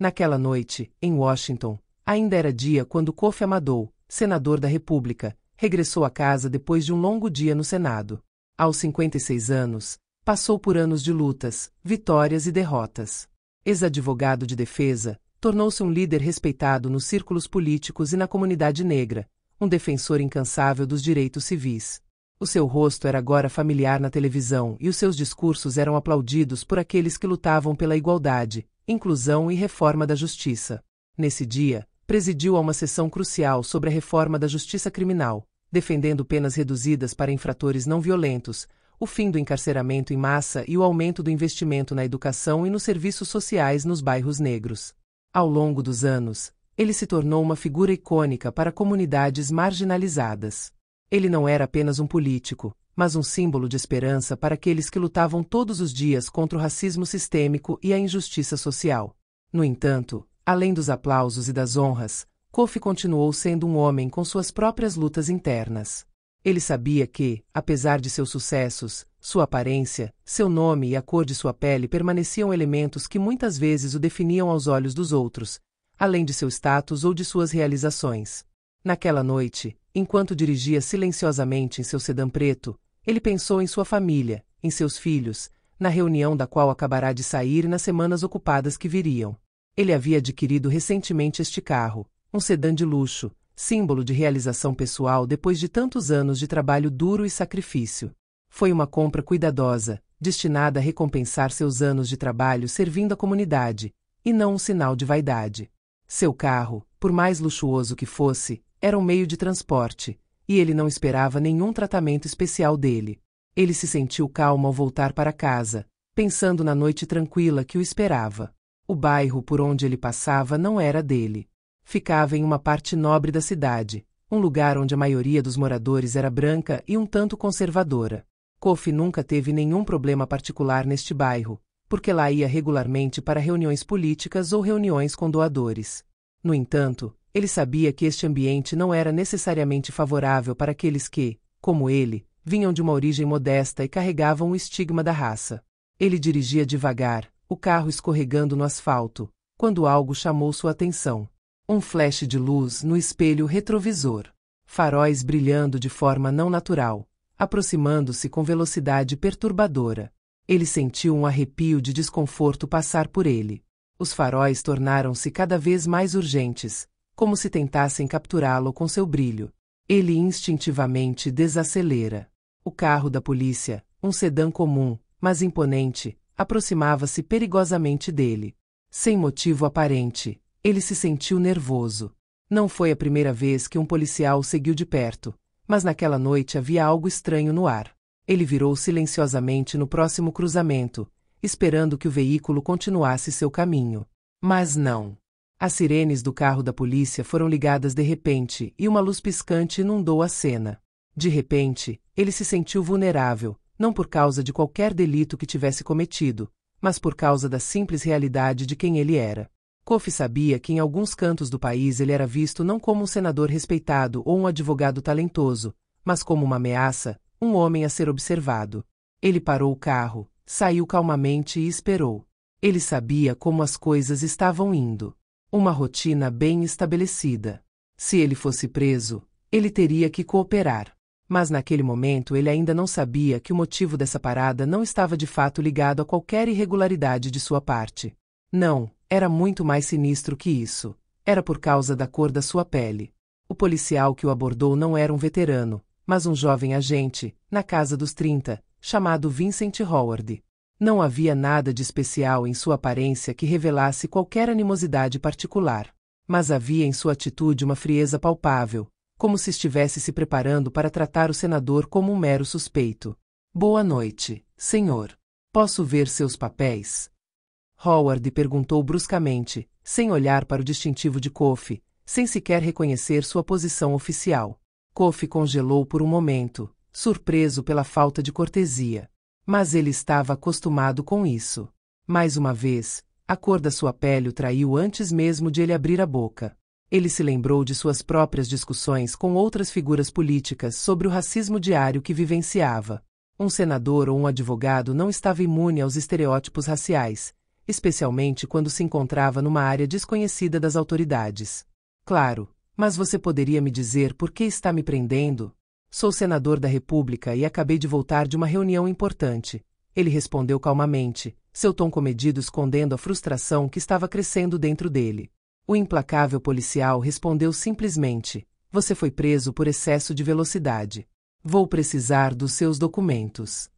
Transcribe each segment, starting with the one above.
Naquela noite, em Washington, ainda era dia quando Kofi Amadou, senador da República, regressou à casa depois de um longo dia no Senado. Aos 56 anos, passou por anos de lutas, vitórias e derrotas. Ex-advogado de defesa, tornou-se um líder respeitado nos círculos políticos e na comunidade negra, um defensor incansável dos direitos civis. O seu rosto era agora familiar na televisão e os seus discursos eram aplaudidos por aqueles que lutavam pela igualdade, inclusão e reforma da justiça. Nesse dia, presidiu a uma sessão crucial sobre a reforma da justiça criminal, defendendo penas reduzidas para infratores não violentos, o fim do encarceramento em massa e o aumento do investimento na educação e nos serviços sociais nos bairros negros. Ao longo dos anos, ele se tornou uma figura icônica para comunidades marginalizadas. Ele não era apenas um político, mas um símbolo de esperança para aqueles que lutavam todos os dias contra o racismo sistêmico e a injustiça social. No entanto, além dos aplausos e das honras, Kofi continuou sendo um homem com suas próprias lutas internas. Ele sabia que, apesar de seus sucessos, sua aparência, seu nome e a cor de sua pele permaneciam elementos que muitas vezes o definiam aos olhos dos outros, além de seu status ou de suas realizações. Naquela noite, enquanto dirigia silenciosamente em seu sedã preto, ele pensou em sua família, em seus filhos, na reunião da qual acabará de sair e nas semanas ocupadas que viriam. Ele havia adquirido recentemente este carro, um sedã de luxo, símbolo de realização pessoal depois de tantos anos de trabalho duro e sacrifício. Foi uma compra cuidadosa, destinada a recompensar seus anos de trabalho servindo a comunidade, e não um sinal de vaidade. Seu carro, por mais luxuoso que fosse, era um meio de transporte, e ele não esperava nenhum tratamento especial dele. Ele se sentiu calmo ao voltar para casa, pensando na noite tranquila que o esperava. O bairro por onde ele passava não era dele. Ficava em uma parte nobre da cidade, um lugar onde a maioria dos moradores era branca e um tanto conservadora. Kofi nunca teve nenhum problema particular neste bairro, porque lá ia regularmente para reuniões políticas ou reuniões com doadores. No entanto, ele sabia que este ambiente não era necessariamente favorável para aqueles que, como ele, vinham de uma origem modesta e carregavam o estigma da raça. Ele dirigia devagar, o carro escorregando no asfalto, quando algo chamou sua atenção. Um flash de luz no espelho retrovisor. Faróis brilhando de forma não natural, aproximando-se com velocidade perturbadora. Ele sentiu um arrepio de desconforto passar por ele. Os faróis tornaram-se cada vez mais urgentes, como se tentassem capturá-lo com seu brilho. Ele instintivamente desacelera. O carro da polícia, um sedã comum, mas imponente, aproximava-se perigosamente dele. Sem motivo aparente, ele se sentiu nervoso. Não foi a primeira vez que um policial o seguiu de perto, mas naquela noite havia algo estranho no ar. Ele virou silenciosamente no próximo cruzamento, esperando que o veículo continuasse seu caminho. Mas não. As sirenes do carro da polícia foram ligadas de repente e uma luz piscante inundou a cena. De repente, ele se sentiu vulnerável, não por causa de qualquer delito que tivesse cometido, mas por causa da simples realidade de quem ele era. Kofi sabia que em alguns cantos do país ele era visto não como um senador respeitado ou um advogado talentoso, mas como uma ameaça, um homem a ser observado. Ele parou o carro, saiu calmamente e esperou. Ele sabia como as coisas estavam indo. Uma rotina bem estabelecida. Se ele fosse preso, ele teria que cooperar. Mas naquele momento ele ainda não sabia que o motivo dessa parada não estava de fato ligado a qualquer irregularidade de sua parte. Não, era muito mais sinistro que isso. Era por causa da cor da sua pele. O policial que o abordou não era um veterano, mas um jovem agente, na casa dos 30, chamado Vincent Howard. Não havia nada de especial em sua aparência que revelasse qualquer animosidade particular, mas havia em sua atitude uma frieza palpável, como se estivesse se preparando para tratar o senador como um mero suspeito. Boa noite, senhor. Posso ver seus papéis? Howard perguntou bruscamente, sem olhar para o distintivo de Kofi, sem sequer reconhecer sua posição oficial. Kofi congelou por um momento, surpreso pela falta de cortesia. Mas ele estava acostumado com isso. Mais uma vez, a cor da sua pele o traiu antes mesmo de ele abrir a boca. Ele se lembrou de suas próprias discussões com outras figuras políticas sobre o racismo diário que vivenciava. Um senador ou um advogado não estava imune aos estereótipos raciais, especialmente quando se encontrava numa área desconhecida das autoridades. Claro, mas você poderia me dizer por que está me prendendo? Sou senador da República e acabei de voltar de uma reunião importante. Ele respondeu calmamente, seu tom comedido escondendo a frustração que estava crescendo dentro dele. O implacável policial respondeu simplesmente, você foi preso por excesso de velocidade. Vou precisar dos seus documentos.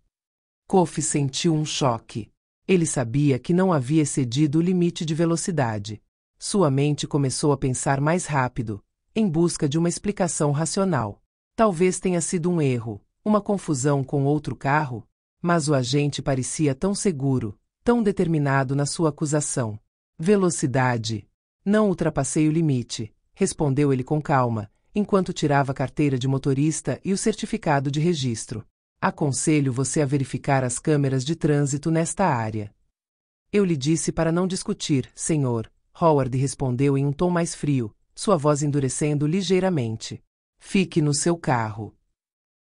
Kofi sentiu um choque. Ele sabia que não havia excedido o limite de velocidade. Sua mente começou a pensar mais rápido, em busca de uma explicação racional. Talvez tenha sido um erro, uma confusão com outro carro, mas o agente parecia tão seguro, tão determinado na sua acusação. Velocidade. Não ultrapassei o limite, respondeu ele com calma, enquanto tirava a carteira de motorista e o certificado de registro. Aconselho você a verificar as câmeras de trânsito nesta área. Eu lhe disse para não discutir, senhor, Howard respondeu em um tom mais frio, sua voz endurecendo ligeiramente. Fique no seu carro.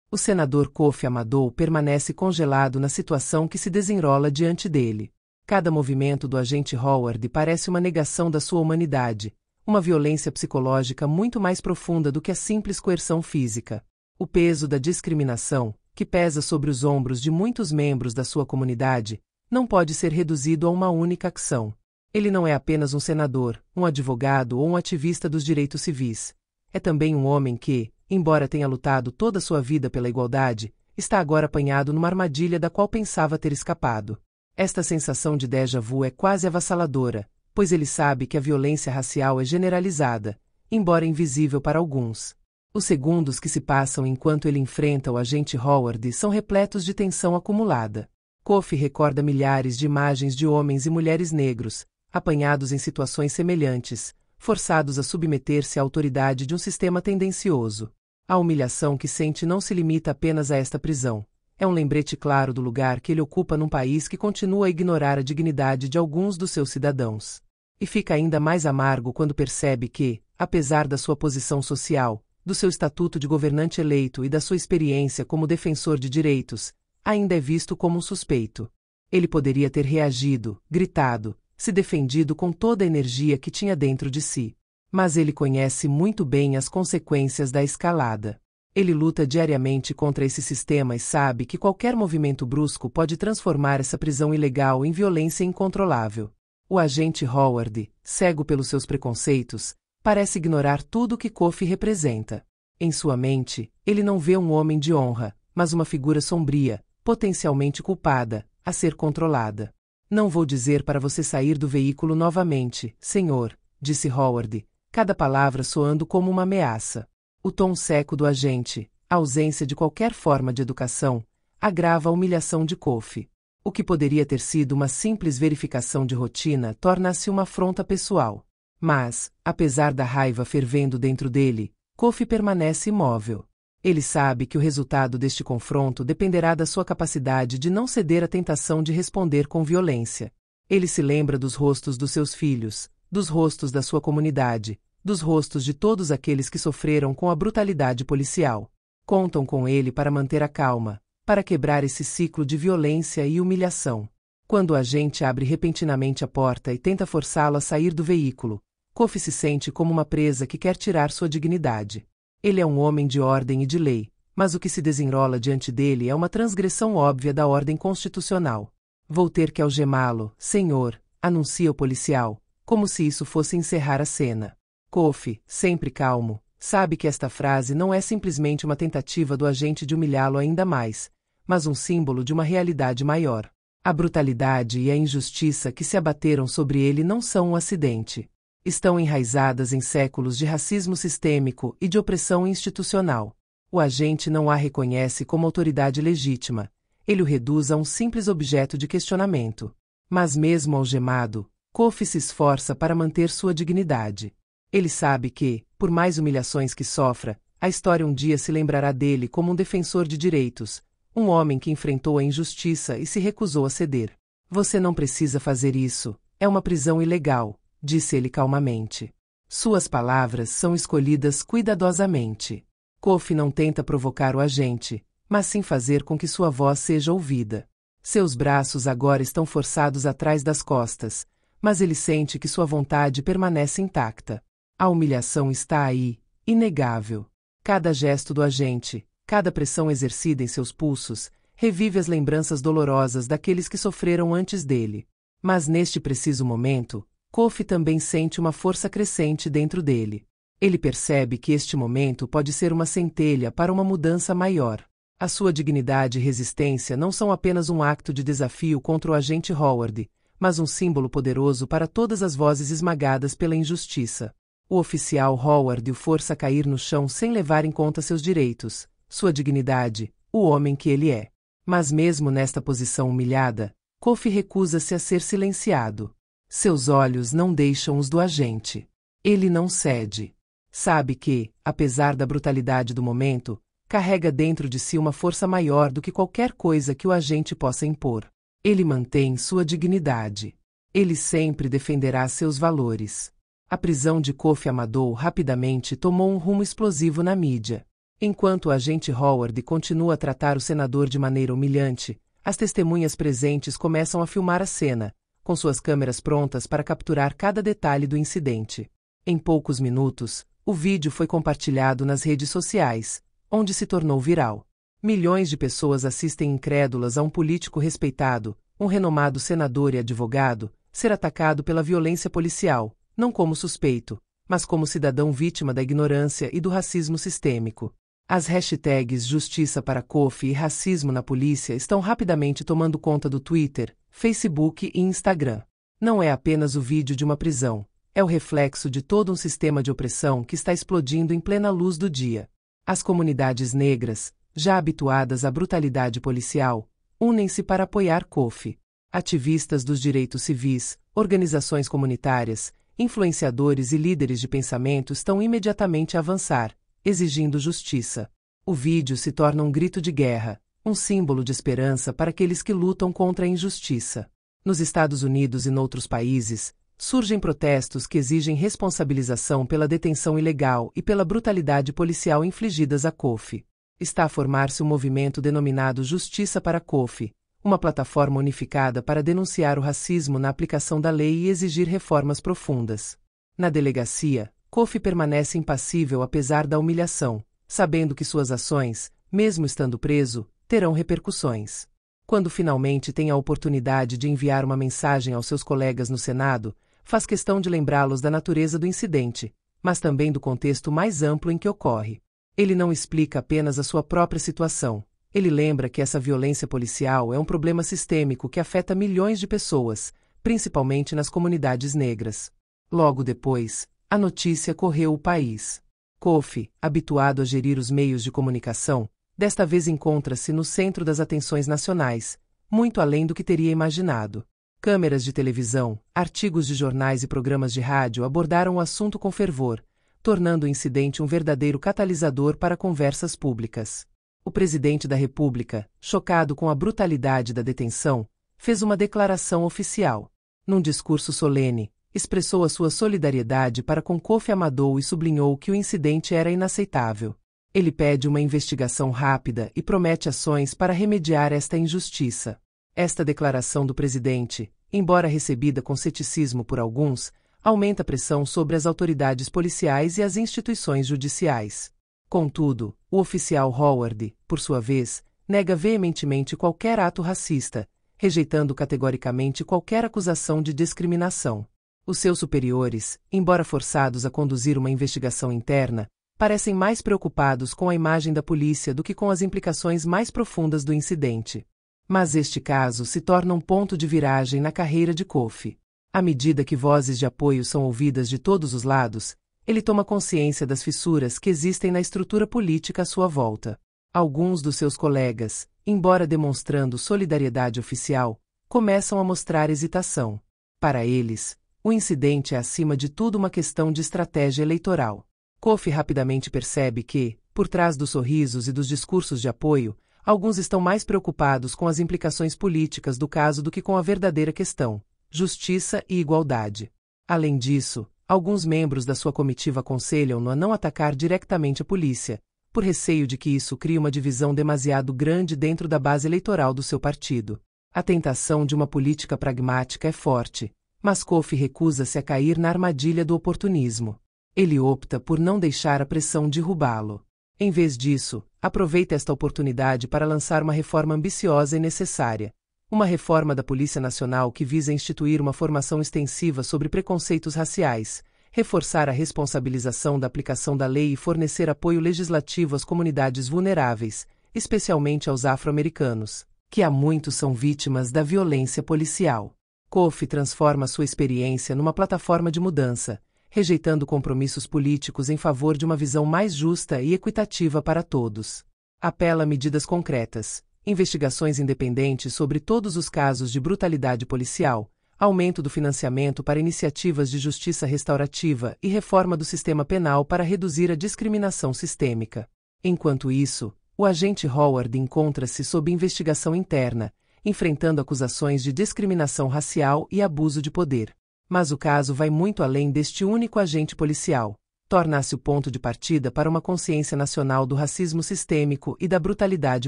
O senador Kofi Amadou permanece congelado na situação que se desenrola diante dele. Cada movimento do agente Howard parece uma negação da sua humanidade, uma violência psicológica muito mais profunda do que a simples coerção física. O peso da discriminação, que pesa sobre os ombros de muitos membros da sua comunidade, não pode ser reduzido a uma única ação. Ele não é apenas um senador, um advogado ou um ativista dos direitos civis. É também um homem que, embora tenha lutado toda a sua vida pela igualdade, está agora apanhado numa armadilha da qual pensava ter escapado. Esta sensação de déjà vu é quase avassaladora, pois ele sabe que a violência racial é generalizada, embora invisível para alguns. Os segundos que se passam enquanto ele enfrenta o agente Howard são repletos de tensão acumulada. Kofi recorda milhares de imagens de homens e mulheres negros, apanhados em situações semelhantes, forçados a submeter-se à autoridade de um sistema tendencioso. A humilhação que sente não se limita apenas a esta prisão. É um lembrete claro do lugar que ele ocupa num país que continua a ignorar a dignidade de alguns dos seus cidadãos. E fica ainda mais amargo quando percebe que, apesar da sua posição social, do seu estatuto de governante eleito e da sua experiência como defensor de direitos, ainda é visto como um suspeito. Ele poderia ter reagido, gritado, se defendido com toda a energia que tinha dentro de si. Mas ele conhece muito bem as consequências da escalada. Ele luta diariamente contra esse sistema e sabe que qualquer movimento brusco pode transformar essa prisão ilegal em violência incontrolável. O agente Howard, cego pelos seus preconceitos, parece ignorar tudo o que Kofi representa. Em sua mente, ele não vê um homem de honra, mas uma figura sombria, potencialmente culpada, a ser controlada. Não vou dizer para você sair do veículo novamente, senhor, disse Howard, cada palavra soando como uma ameaça. O tom seco do agente, a ausência de qualquer forma de educação, agrava a humilhação de Kofi. O que poderia ter sido uma simples verificação de rotina torna-se uma afronta pessoal. Mas, apesar da raiva fervendo dentro dele, Kofi permanece imóvel. Ele sabe que o resultado deste confronto dependerá da sua capacidade de não ceder à tentação de responder com violência. Ele se lembra dos rostos dos seus filhos, dos rostos da sua comunidade, dos rostos de todos aqueles que sofreram com a brutalidade policial. Contam com ele para manter a calma, para quebrar esse ciclo de violência e humilhação. Quando o agente abre repentinamente a porta e tenta forçá-lo a sair do veículo, Kofi se sente como uma presa que quer tirar sua dignidade. Ele é um homem de ordem e de lei, mas o que se desenrola diante dele é uma transgressão óbvia da ordem constitucional. Vou ter que algemá-lo, senhor, anuncia o policial, como se isso fosse encerrar a cena. Kofi, sempre calmo, sabe que esta frase não é simplesmente uma tentativa do agente de humilhá-lo ainda mais, mas um símbolo de uma realidade maior. A brutalidade e a injustiça que se abateram sobre ele não são um acidente. Estão enraizadas em séculos de racismo sistêmico e de opressão institucional. O agente não a reconhece como autoridade legítima. Ele o reduz a um simples objeto de questionamento. Mas mesmo algemado, Kofi se esforça para manter sua dignidade. Ele sabe que, por mais humilhações que sofra, a história um dia se lembrará dele como um defensor de direitos, um homem que enfrentou a injustiça e se recusou a ceder. Você não precisa fazer isso, é uma prisão ilegal, disse ele calmamente. Suas palavras são escolhidas cuidadosamente. Kofi não tenta provocar o agente, mas sim fazer com que sua voz seja ouvida. Seus braços agora estão forçados atrás das costas, mas ele sente que sua vontade permanece intacta. A humilhação está aí, inegável. Cada gesto do agente, cada pressão exercida em seus pulsos, revive as lembranças dolorosas daqueles que sofreram antes dele. Mas neste preciso momento, Kofi também sente uma força crescente dentro dele. Ele percebe que este momento pode ser uma centelha para uma mudança maior. A sua dignidade e resistência não são apenas um acto de desafio contra o agente Howard, mas um símbolo poderoso para todas as vozes esmagadas pela injustiça. O oficial Howard o força a cair no chão sem levar em conta seus direitos, sua dignidade, o homem que ele é. Mas mesmo nesta posição humilhada, Kofi recusa-se a ser silenciado. Seus olhos não deixam os do agente. Ele não cede. Sabe que, apesar da brutalidade do momento, carrega dentro de si uma força maior do que qualquer coisa que o agente possa impor. Ele mantém sua dignidade. Ele sempre defenderá seus valores. A prisão de Kofi Amadou rapidamente tomou um rumo explosivo na mídia. Enquanto o agente Howard continua a tratar o senador de maneira humilhante, as testemunhas presentes começam a filmar a cena, com suas câmeras prontas para capturar cada detalhe do incidente. Em poucos minutos, o vídeo foi compartilhado nas redes sociais, onde se tornou viral. Milhões de pessoas assistem incrédulas a um político respeitado, um renomado senador e advogado, ser atacado pela violência policial, não como suspeito, mas como cidadão vítima da ignorância e do racismo sistêmico. As hashtags Justiça para Kofi e Racismo na Polícia estão rapidamente tomando conta do Twitter, Facebook e Instagram. Não é apenas o vídeo de uma prisão, é o reflexo de todo um sistema de opressão que está explodindo em plena luz do dia. As comunidades negras, já habituadas à brutalidade policial, unem-se para apoiar Kofi. Ativistas dos direitos civis, organizações comunitárias, influenciadores e líderes de pensamento estão imediatamente a avançar, exigindo justiça. O vídeo se torna um grito de guerra, um símbolo de esperança para aqueles que lutam contra a injustiça. Nos Estados Unidos e noutros países, surgem protestos que exigem responsabilização pela detenção ilegal e pela brutalidade policial infligidas a Kofi. Está a formar-se um movimento denominado Justiça para Kofi, uma plataforma unificada para denunciar o racismo na aplicação da lei e exigir reformas profundas. Na delegacia, Kofi permanece impassível apesar da humilhação, sabendo que suas ações, mesmo estando preso, terão repercussões. Quando finalmente tem a oportunidade de enviar uma mensagem aos seus colegas no Senado, faz questão de lembrá-los da natureza do incidente, mas também do contexto mais amplo em que ocorre. Ele não explica apenas a sua própria situação. Ele lembra que essa violência policial é um problema sistêmico que afeta milhões de pessoas, principalmente nas comunidades negras. Logo depois, a notícia correu o país. Kofi, habituado a gerir os meios de comunicação, desta vez encontra-se no centro das atenções nacionais, muito além do que teria imaginado. Câmeras de televisão, artigos de jornais e programas de rádio abordaram o assunto com fervor, tornando o incidente um verdadeiro catalisador para conversas públicas. O presidente da República, chocado com a brutalidade da detenção, fez uma declaração oficial. Num discurso solene, expressou a sua solidariedade para com Kofi Amadou e sublinhou que o incidente era inaceitável. Ele pede uma investigação rápida e promete ações para remediar esta injustiça. Esta declaração do presidente, embora recebida com ceticismo por alguns, aumenta a pressão sobre as autoridades policiais e as instituições judiciais. Contudo, o oficial Howard, por sua vez, nega veementemente qualquer ato racista, rejeitando categoricamente qualquer acusação de discriminação. Os seus superiores, embora forçados a conduzir uma investigação interna, parecem mais preocupados com a imagem da polícia do que com as implicações mais profundas do incidente. Mas este caso se torna um ponto de viragem na carreira de Kofi. À medida que vozes de apoio são ouvidas de todos os lados, ele toma consciência das fissuras que existem na estrutura política à sua volta. Alguns dos seus colegas, embora demonstrando solidariedade oficial, começam a mostrar hesitação. Para eles, o incidente é acima de tudo uma questão de estratégia eleitoral. Kofi rapidamente percebe que, por trás dos sorrisos e dos discursos de apoio, alguns estão mais preocupados com as implicações políticas do caso do que com a verdadeira questão: justiça e igualdade. Além disso, alguns membros da sua comitiva aconselham-no a não atacar diretamente a polícia, por receio de que isso crie uma divisão demasiado grande dentro da base eleitoral do seu partido. A tentação de uma política pragmática é forte, mas Kofi recusa-se a cair na armadilha do oportunismo. Ele opta por não deixar a pressão derrubá-lo. Em vez disso, aproveita esta oportunidade para lançar uma reforma ambiciosa e necessária. Uma reforma da Polícia Nacional que visa instituir uma formação extensiva sobre preconceitos raciais, reforçar a responsabilização da aplicação da lei e fornecer apoio legislativo às comunidades vulneráveis, especialmente aos afro-americanos, que há muito são vítimas da violência policial. Kofi transforma sua experiência numa plataforma de mudança, rejeitando compromissos políticos em favor de uma visão mais justa e equitativa para todos. Apela a medidas concretas, investigações independentes sobre todos os casos de brutalidade policial, aumento do financiamento para iniciativas de justiça restaurativa e reforma do sistema penal para reduzir a discriminação sistêmica. Enquanto isso, o agente Howard encontra-se sob investigação interna, enfrentando acusações de discriminação racial e abuso de poder. Mas o caso vai muito além deste único agente policial. Torna-se o ponto de partida para uma consciência nacional do racismo sistêmico e da brutalidade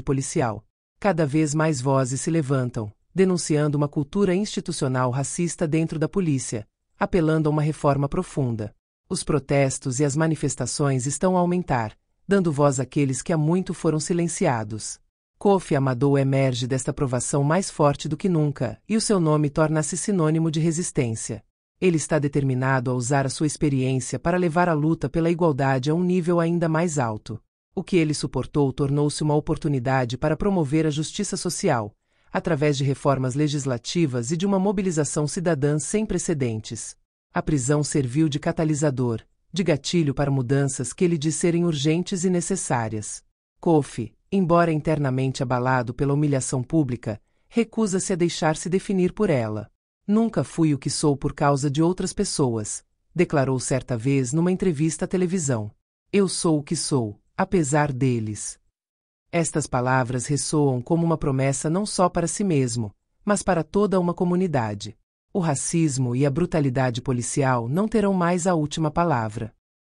policial. Cada vez mais vozes se levantam, denunciando uma cultura institucional racista dentro da polícia, apelando a uma reforma profunda. Os protestos e as manifestações estão a aumentar, dando voz àqueles que há muito foram silenciados. Kofi Amadou emerge desta provação mais forte do que nunca, e o seu nome torna-se sinônimo de resistência. Ele está determinado a usar a sua experiência para levar a luta pela igualdade a um nível ainda mais alto. O que ele suportou tornou-se uma oportunidade para promover a justiça social, através de reformas legislativas e de uma mobilização cidadã sem precedentes. A prisão serviu de catalisador, de gatilho para mudanças que ele diz serem urgentes e necessárias. Kofi, embora internamente abalado pela humilhação pública, recusa-se a deixar-se definir por ela. Nunca fui o que sou por causa de outras pessoas, declarou certa vez numa entrevista à televisão. Eu sou o que sou, apesar deles. Estas palavras ressoam como uma promessa não só para si mesmo, mas para toda uma comunidade. O racismo e a brutalidade policial não terão mais a última palavra.